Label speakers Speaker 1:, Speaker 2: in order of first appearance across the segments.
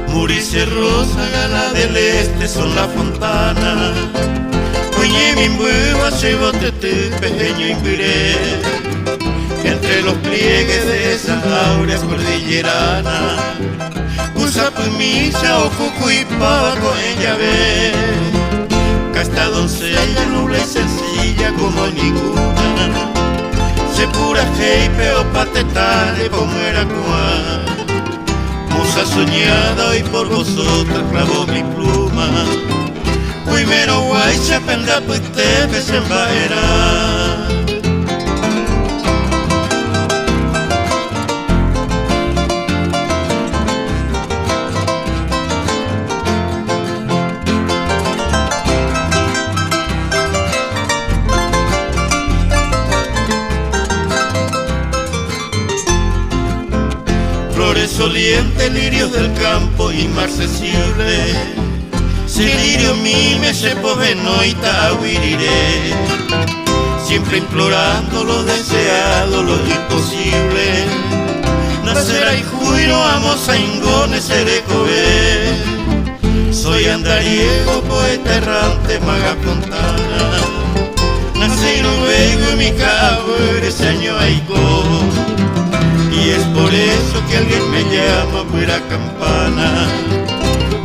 Speaker 1: Murice rosa, gala del este son la fontana. Cuñe mi mbuva, se bote tu pequeño impiré. Entre los pliegues de esas áureas cordilleranas, usa pumisa o cucuipaba con ella ve. Casta doncella, noble y sencilla como ninguna, se pura heipe o patetale como era cual. Musa soñada, hoy por vosotras clavo mi pluma. Primero guaycha, penda puiste, que se embaera. Flores olientes, lirios del campo inmarcesible, si lirio mime se poveno y tahuiriré, siempre implorando lo deseado, lo imposible. Nacerá y juiro, amos a ingones, seré cobe. Soy andariego, poeta errante, maga fontana. Nací noruego y mi cabo eres año aigo. Y es por eso que alguien me llama fuera campana.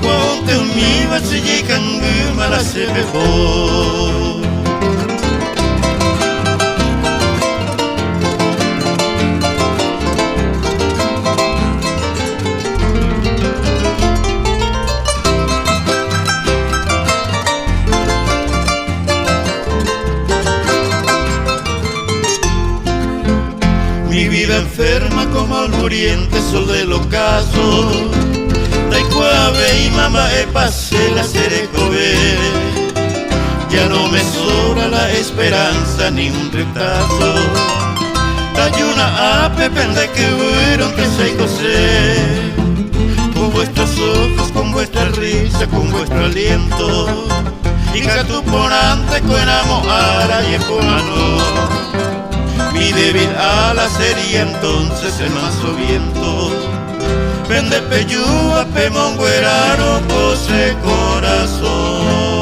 Speaker 1: Cuando un miva se llega en mala se mejor. Mi vida enferma como el muriente sol del ocaso. Taikuabe y mamá pasé la cerecobe. Ya no me sobra la esperanza ni un retazo. Tayuna ape pende que fueron que se José. Con vuestros ojos, con vuestra risa, con vuestro aliento. Y catuponante con ara y eponano. Mi débil ala sería entonces el manso viento. Pende peyúa, pemongueraro, pose corazón.